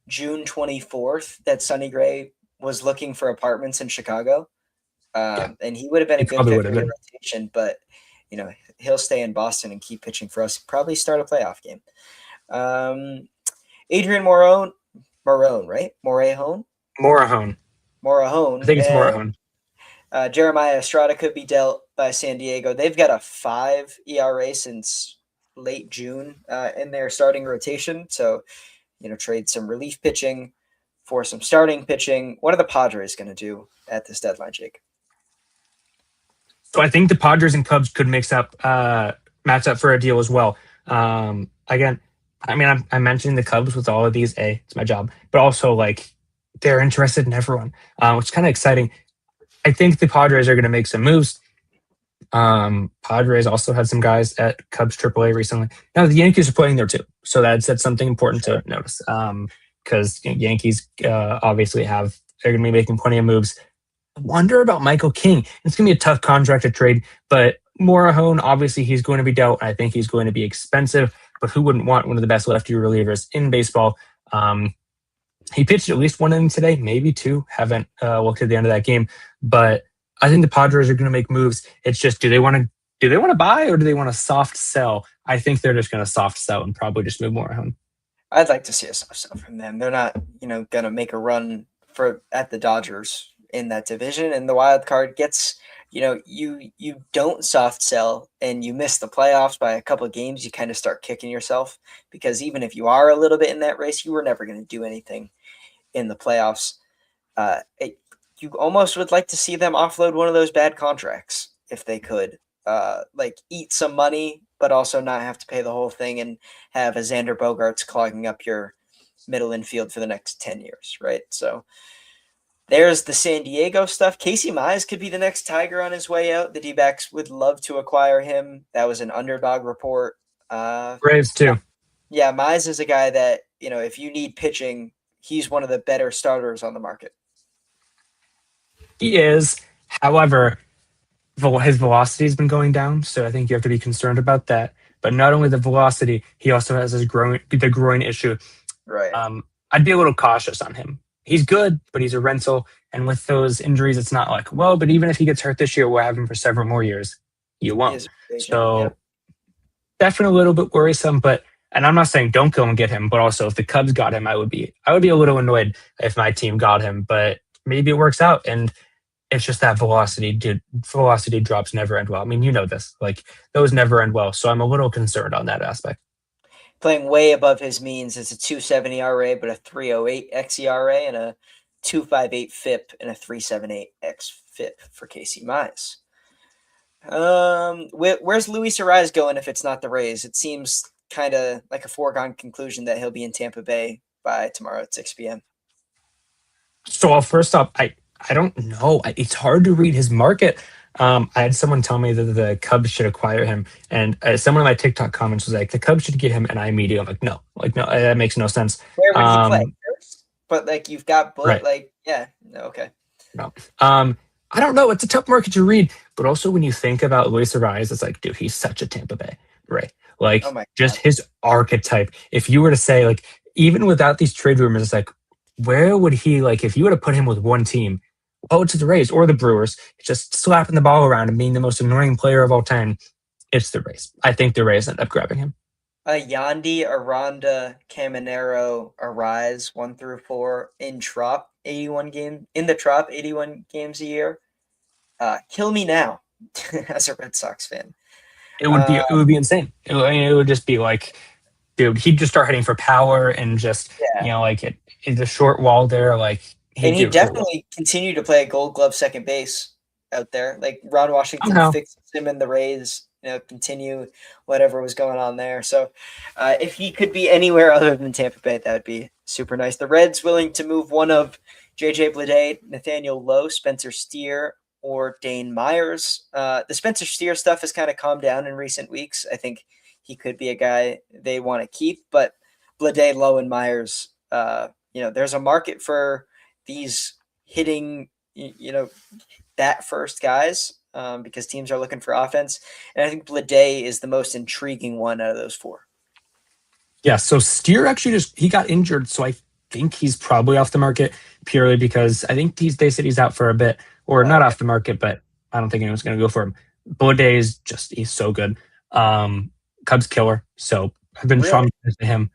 Speaker 1: June 24th that Sonny Gray was looking for apartments in Chicago.
Speaker 2: Yeah.
Speaker 1: And he would have been
Speaker 2: He
Speaker 1: a good
Speaker 2: probably
Speaker 1: fit
Speaker 2: would
Speaker 1: for
Speaker 2: have
Speaker 1: your
Speaker 2: been.
Speaker 1: rotation, but he'll stay in Boston and keep pitching for us. Probably start a playoff game. Adrian Morone, right?
Speaker 2: Morahone. I
Speaker 1: Morahone,
Speaker 2: think it's
Speaker 1: and
Speaker 2: Morahone.
Speaker 1: Jeremiah Estrada could be dealt by San Diego. They've got a 5 ERA since late June in their starting rotation. So, trade some relief pitching for some starting pitching. What are the Padres going to do at this deadline, Jake?
Speaker 2: So I think the Padres and Cubs could match up for a deal as well. Again, I mean, I'm mentioning the Cubs with all of these. It's my job, but also like they're interested in everyone, which is kind of exciting. I think the Padres are going to make some moves. Padres also had some guys at Cubs AAA recently. Now the Yankees are playing there too, so that's something important to notice. Because Yankees obviously they're going to be making plenty of moves. I wonder about Michael King. It's going to be a tough contract to trade, but Morahone, obviously, he's going to be dealt. I think he's going to be expensive, but who wouldn't want one of the best lefty relievers in baseball? He pitched at least one inning today, maybe two. Haven't looked at the end of that game, but I think the Padres are going to make moves. It's just, do they want to buy or do they want to soft sell? I think they're just going to soft sell and probably just move Morahone.
Speaker 1: I'd like to see a soft sell from them. They're not, going to make a run at the Dodgers in that division, and the wild card gets, you don't soft sell and you miss the playoffs by a couple of games, you kind of start kicking yourself because even if you are a little bit in that race, you were never going to do anything in the playoffs. You almost would like to see them offload one of those bad contracts if they could, like eat some money, but also not have to pay the whole thing and have a Xander Bogaerts clogging up your middle infield for the next 10 years, right? So there's the San Diego stuff. Casey Mize could be the next Tiger on his way out. The D-backs would love to acquire him. That was an underdog report.
Speaker 2: Braves
Speaker 1: Yeah,
Speaker 2: too.
Speaker 1: yeah, Mize is a guy that, if you need pitching, he's one of the better starters on the market.
Speaker 2: He is. However, his velocity has been going down, so I think you have to be concerned about that. But not only the velocity, he also has the groin issue.
Speaker 1: Right.
Speaker 2: I'd be a little cautious on him. He's good, but he's a rental, and with those injuries, it's not like, well, but even if he gets hurt this year, we'll have him for several more years. You
Speaker 1: He
Speaker 2: won't.
Speaker 1: is a free agent.
Speaker 2: So
Speaker 1: Yep.
Speaker 2: definitely a little bit worrisome. But and I'm not saying don't go and get him, but also if the Cubs got him, I would be a little annoyed if my team got him. But maybe it works out, and it's just that velocity. Dude, velocity drops never end well. I mean, you know this. Like those never end well. So I'm a little concerned on that aspect.
Speaker 1: Playing way above his means. It's a 270 RA, but a 308 xERA and a 258 FIP and a 378 xFIP for Casey Mize. Where's Luis Ariz going if it's not the Rays? It seems kind of like a foregone conclusion that he'll be in Tampa Bay by tomorrow at 6 p.m.
Speaker 2: So first off, I don't know. It's hard to read his market. I had someone tell me that the Cubs should acquire him, and someone in my TikTok comments was like, "The Cubs should get him," and I immediately I'm like, no, that makes no sense.
Speaker 1: Where would he play?
Speaker 2: Um,
Speaker 1: First? But like you've got
Speaker 2: right.
Speaker 1: yeah, okay.
Speaker 2: No. I don't know. It's a tough market to read, but also when you think about Luis Ariz, it's like, dude, he's such a Tampa Bay, right?
Speaker 1: Oh
Speaker 2: Like
Speaker 1: my
Speaker 2: just
Speaker 1: god.
Speaker 2: his archetype. If you were to say, like, even without these trade rumors, it's like, where would he like if you were to put him with one team? Oh, it's the Rays or the Brewers. Just slapping the ball around and being the most annoying player of all time. It's the Rays. I think the Rays end up grabbing him.
Speaker 1: Yandy, Aranda, Caminero, Arise 1 through 4 in Trop 81 games a year. Kill me now as a Red Sox fan.
Speaker 2: It would be insane. It would just be like, dude, he'd just start hitting for power and just
Speaker 1: Yeah.
Speaker 2: like the short wall there, like
Speaker 1: And
Speaker 2: he'd
Speaker 1: he
Speaker 2: do really well.
Speaker 1: definitely continued to play a Gold Glove second base out there. Like Ron Washington
Speaker 2: Somehow.
Speaker 1: fixed him in the Rays, continue whatever was going on there. So if he could be anywhere other than Tampa Bay, that would be super nice. The Reds willing to move one of JJ Bleday, Nathaniel Lowe, Spencer Steer, or Dane Myers. The Spencer Steer stuff has kind of calmed down in recent weeks. I think he could be a guy they want to keep, but Bleday, Lowe, and Myers, there's a market for these hitting, that first guys because teams are looking for offense. And I think Bleday is the most intriguing one out of those four.
Speaker 2: Yeah, so Steer actually he got injured, so I think he's probably off the market purely because I think they said he's out for a bit, or not off the market, but I don't think anyone's going to go for him. Bleday he's so good. Cubs killer, so I've been traumatized to him.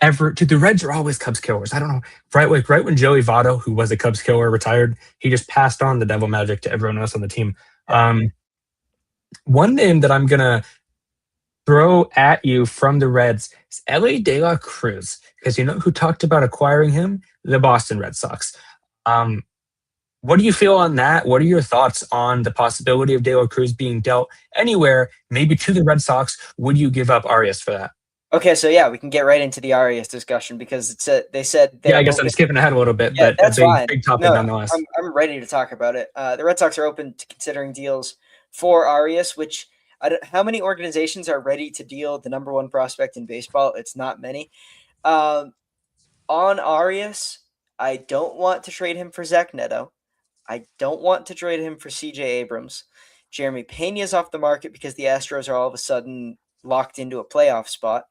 Speaker 2: The Reds are always Cubs killers. I don't know. Right when Joey Votto, who was a Cubs killer, retired, he just passed on the devil magic to everyone else on the team. One name that I'm gonna throw at you from the Reds is Elly De La Cruz, because you know who talked about acquiring him? The Boston Red Sox. What do you feel on that? What are your thoughts on the possibility of De La Cruz being dealt anywhere, maybe to the Red Sox? Would you give up Arias for that?
Speaker 1: Okay, so yeah, we can get right into the Arias discussion because they said
Speaker 2: I guess I'm skipping ahead a little bit,
Speaker 1: yeah,
Speaker 2: but
Speaker 1: that's
Speaker 2: a
Speaker 1: fine.
Speaker 2: big topic
Speaker 1: No,
Speaker 2: nonetheless.
Speaker 1: I'm ready to talk about it. The Red Sox are open to considering deals for Arias, which how many organizations are ready to deal the number one prospect in baseball? It's not many. On Arias, I don't want to trade him for Zach Neto. I don't want to trade him for CJ Abrams. Jeremy Pena is off the market because the Astros are all of a sudden locked into a playoff spot.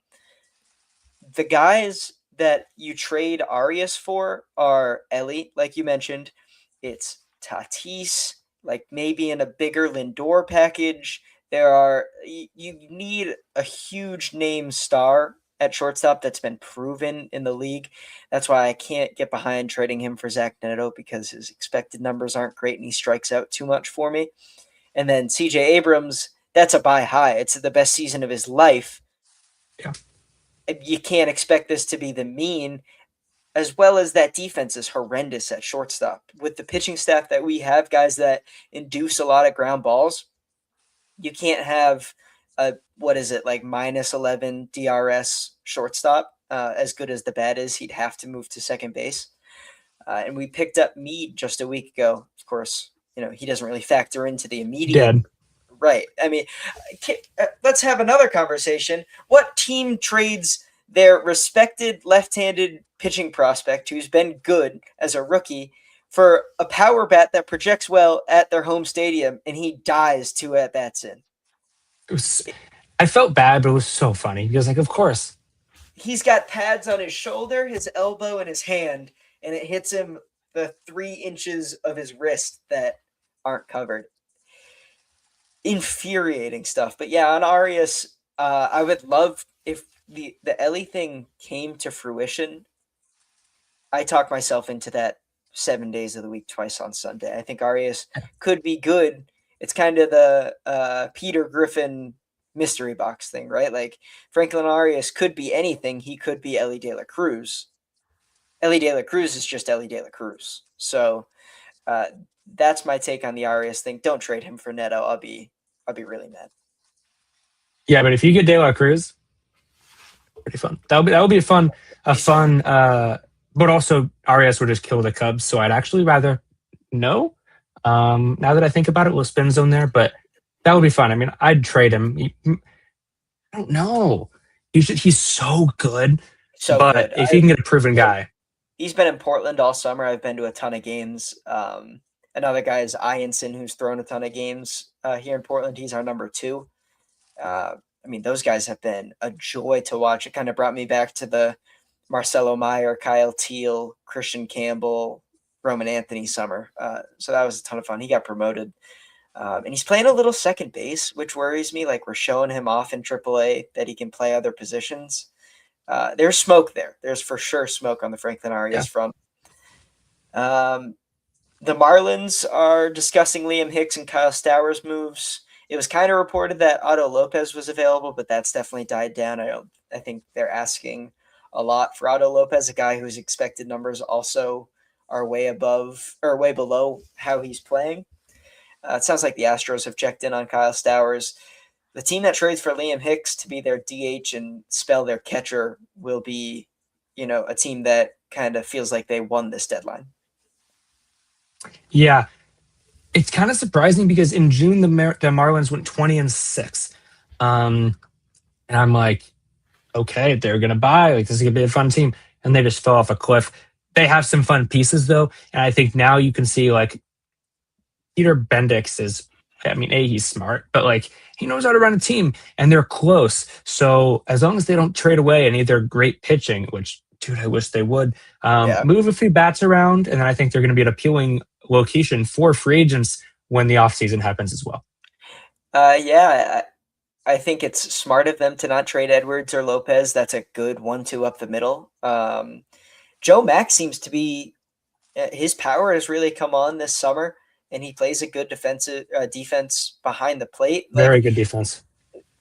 Speaker 1: The guys that you trade Arias for are Elly, like you mentioned. It's Tatis, like maybe in a bigger Lindor package. You need a huge name star at shortstop that's been proven in the league. That's why I can't get behind trading him for Zach Neto because his expected numbers aren't great and he strikes out too much for me. And then CJ Abrams, that's a buy high. It's the best season of his life.
Speaker 2: Yeah.
Speaker 1: You can't expect this to be the mean, as well as that defense is horrendous at shortstop. With the pitching staff that we have, guys that induce a lot of ground balls, you can't have a, minus 11 DRS shortstop. As good as the bat is, he'd have to move to second base. And we picked up Mead just a week ago. Of course, he doesn't really factor into the immediate.
Speaker 2: Dead.
Speaker 1: Right. I mean, let's have another conversation. What team trades their respected left-handed pitching prospect who's been good as a rookie for a power bat that projects well at their home stadium and he dies 2 at-bats in?
Speaker 2: I felt bad, but it was so funny because, of course.
Speaker 1: He's got pads on his shoulder, his elbow, and his hand, and it hits him the 3 inches of his wrist that aren't covered. Infuriating stuff. But yeah, on Arias, I would love if the Elly thing came to fruition. I talked myself into that 7 days of the week, twice on Sunday. I think Arias could be good. It's kind of the Peter Griffin mystery box thing, right? Like Franklin Arias could be anything. He could be Elly De La Cruz. Elly De La Cruz is just Elly De La Cruz. So that's my take on the Arias thing. Don't trade him for Neto. I'll be really mad.
Speaker 2: Yeah, but if you get De La Cruz, pretty fun. That would be a fun. But also Arias would just kill the Cubs. So I'd actually rather no. Now that I think about it, we'll spin zone there, but that would be fun. I mean, I'd trade him. I don't know. He's so good. But if you can get a proven guy.
Speaker 1: He's been in Portland all summer. I've been to a ton of games. Another guy is Ianson, who's thrown a ton of games here in Portland. He's our number 2. I mean, those guys have been a joy to watch. It kind of brought me back to the Marcelo Meyer, Kyle Teal, Christian Campbell, Roman Anthony summer. So that was a ton of fun. He got promoted. And he's playing a little second base, which worries me. Like we're showing him off in AAA that he can play other positions. There's smoke there. There's for sure smoke on the Franklin Arias front. The Marlins are discussing Liam Hicks and Kyle Stowers moves. It was kind of reported that Otto Lopez was available, but that's definitely died down. I think they're asking a lot for Otto Lopez, a guy whose expected numbers also are way above or way below how he's playing. It sounds like the Astros have checked in on Kyle Stowers. The team that trades for Liam Hicks to be their DH and spell their catcher will be, a team that kind of feels like they won this deadline.
Speaker 2: Yeah, it's kind of surprising because in June the Marlins went 20-6, and I'm like, okay, they're gonna buy. Like this is gonna be a fun team, and they just fell off a cliff. They have some fun pieces though, and I think now you can see like Peter Bendix is. I mean, he's smart, but like he knows how to run a team, and they're close. So as long as they don't trade away any of their great pitching, which dude, I wish they would,
Speaker 1: Yeah.
Speaker 2: move a few bats around, and then I think they're going to be an appealing location for free agents when the offseason happens as well.
Speaker 1: Yeah, I think it's smart of them to not trade Edwards or Lopez. That's a good 1-2 up the middle. Joe Mack seems to be his power has really come on this summer, and he plays a good defense behind the plate.
Speaker 2: Very good defense.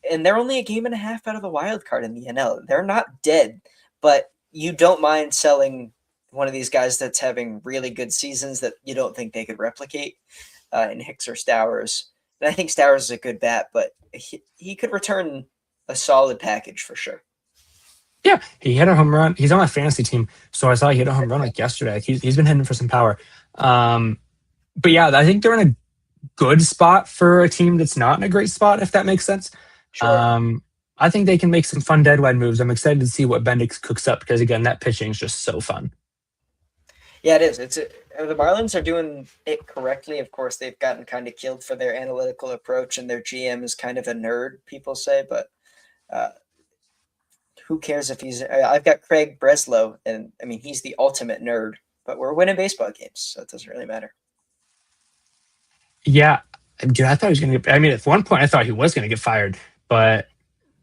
Speaker 1: And they're only a game and a half out of the wild card in the NL. They're not dead, but you don't mind selling one of these guys that's having really good seasons that you don't think they could replicate in Hicks or Stowers. And I think Stowers is a good bat, but he could return a solid package for sure.
Speaker 2: Yeah, he hit a home run. He's on my fantasy team, so I saw he hit a home run like yesterday. He's been hitting for some power. But yeah, I think they're in a good spot for a team that's not in a great spot, if that makes sense.
Speaker 1: Sure.
Speaker 2: I think they can make some fun deadline moves. I'm excited to see what Bendix cooks up because again, that pitching is just so fun.
Speaker 1: Yeah, it is. The Marlins are doing it correctly. Of course, they've gotten kind of killed for their analytical approach, and their GM is kind of a nerd, people say. But uh, who cares if he's? I've got Craig Breslow, and I mean he's the ultimate nerd. But we're winning baseball games, so it doesn't really matter.
Speaker 2: Yeah, dude, I thought he was going to get. I mean, at one point, I thought he was going to get fired, but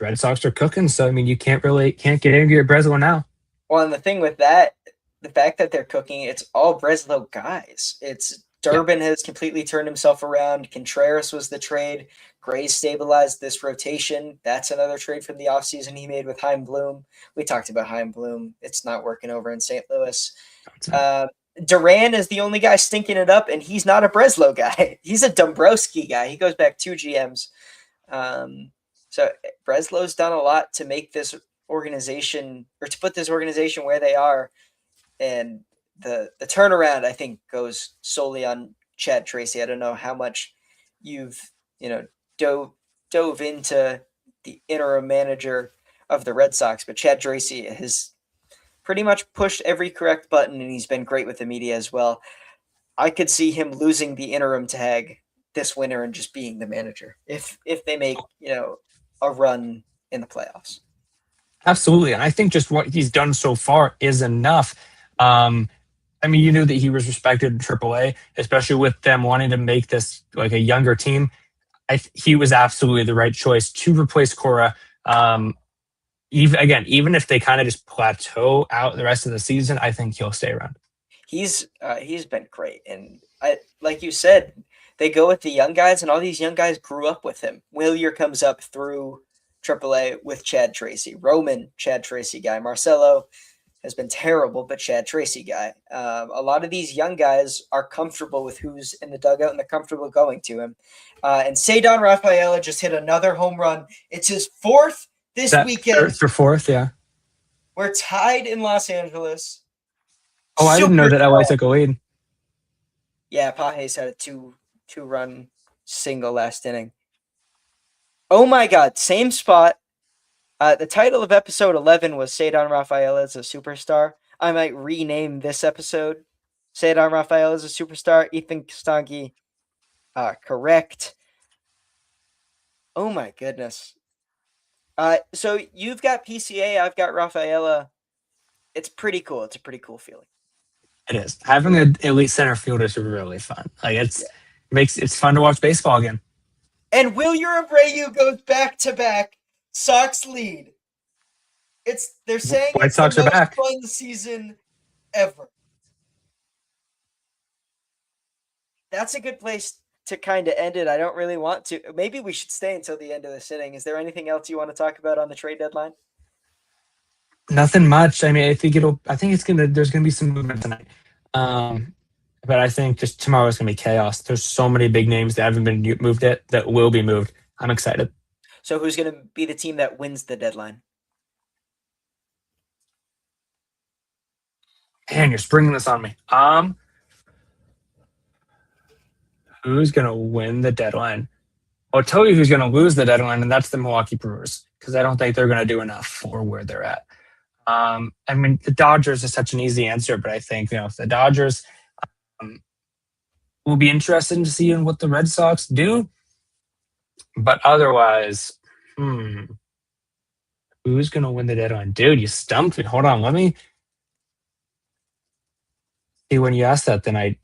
Speaker 2: Red Sox are cooking. So I mean, you can't get angry at Breslow now.
Speaker 1: Well, and the thing with that, the fact that they're cooking, it's all Breslow guys. It's
Speaker 2: Yeah,
Speaker 1: Durbin has completely turned himself around. Contreras was the trade. Gray stabilized this rotation. That's another trade from the offseason he made with Heim Bloom. We talked about Heim Bloom. It's not working over in St. Louis. Uh, Duran is the only guy stinking it up, and he's not a Breslow guy. He's a Dombrowski guy. He goes back 2 GMs. So Breslow's done a lot to make this organization or to put this organization where they are. And the turnaround, I think, goes solely on Chad Tracy. I don't know how much you've, dove into the interim manager of the Red Sox, but Chad Tracy has pretty much pushed every correct button, and he's been great with the media as well. I could see him losing the interim tag this winter and just being the manager if they make, a run in the playoffs.
Speaker 2: absolutely. And I think just what he's done so far is enough. I mean, you knew that he was respected in AAA, especially with them wanting to make this like a younger team. He was absolutely the right choice to replace Cora. Even if they kind of just plateau out the rest of the season, I think he'll stay around.
Speaker 1: He's been great, and like you said, they go with the young guys, and all these young guys grew up with him. Willier comes up through AAA with Chad Tracy. Roman, Chad Tracy guy. Marcelo has been terrible, but Chad Tracy guy. A lot of these young guys are comfortable with who's in the dugout, and they're comfortable going to him. And Cedar Rafaela just hit another home run. It's his fourth this weekend.
Speaker 2: For fourth, yeah.
Speaker 1: We're tied in Los Angeles.
Speaker 2: Oh, I didn't know that LA took a lead.
Speaker 1: Yeah, Pages had a two-run single last inning. Oh my God, same spot. The title of episode 11 was Cedar Rafaela is a superstar. I might rename this episode Cedar Rafaela is a superstar. Ethan Stanky, correct. Oh my goodness. So you've got PCA, I've got Rafaela. It's pretty cool. It's a pretty cool feeling.
Speaker 2: It is. Having an elite center fielder is really fun. Like it's fun to watch baseball again.
Speaker 1: And Wilyer Abreu goes back to back. Sox lead. They're saying
Speaker 2: White
Speaker 1: it's
Speaker 2: Sox
Speaker 1: the
Speaker 2: are
Speaker 1: most
Speaker 2: back.
Speaker 1: fun season ever. That's a good place to kind of end it. I don't really want to. Maybe we should stay until the end of this inning. Is there anything else you want to talk about on the trade deadline?
Speaker 2: Nothing much. I mean, I think there's gonna be some movement tonight. but I think just tomorrow is going to be chaos. There's so many big names that haven't been moved yet that will be moved. I'm excited.
Speaker 1: So who's going to be the team that wins the deadline?
Speaker 2: Man, you're springing this on me. Who's going to win the deadline? I'll tell you who's going to lose the deadline, and that's the Milwaukee Brewers, because I don't think they're going to do enough for where they're at. I mean, the Dodgers is such an easy answer, but I think the Dodgers um, will be interested in seeing what the Red Sox do. But otherwise, who's going to win the deadline? Dude, you stumped me. Hold on, let me see. When you ask that, then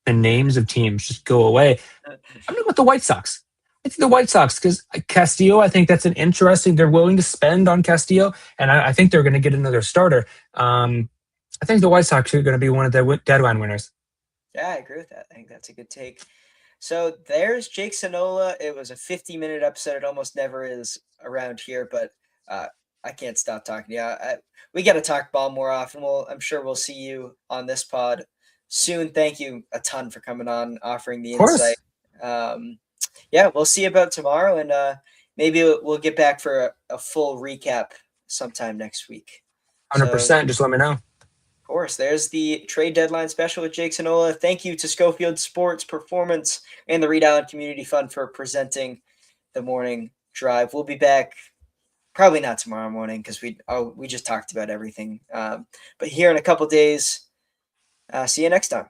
Speaker 2: the names of teams just go away. I'm going to go with the White Sox. I think the White Sox, because Castillo, I think that's an interesting. They're willing to spend on Castillo, and I think they're going to get another starter. I think the White Sox are going to be one of the deadline winners.
Speaker 1: Yeah, I agree with that. I think that's a good take. So there's Jake Zanolla. It was a 50-minute episode. It almost never is around here, but uh, I can't stop talking to you. We got to talk ball more often. I'm sure we'll see you on this pod soon. Thank you a ton for coming on, offering the
Speaker 2: Of
Speaker 1: insight.
Speaker 2: course,
Speaker 1: Yeah, we'll see you about tomorrow, and maybe we'll get back for a full recap sometime next week.
Speaker 2: 100%. Just let me know.
Speaker 1: Of course, there's the trade deadline special with Jake Zanolla. Thank you to Skolfield Sports Performance and the Reed Island Community Fund for presenting the morning drive. We'll be back probably not tomorrow morning because we just talked about everything. But here in a couple days, see you next time.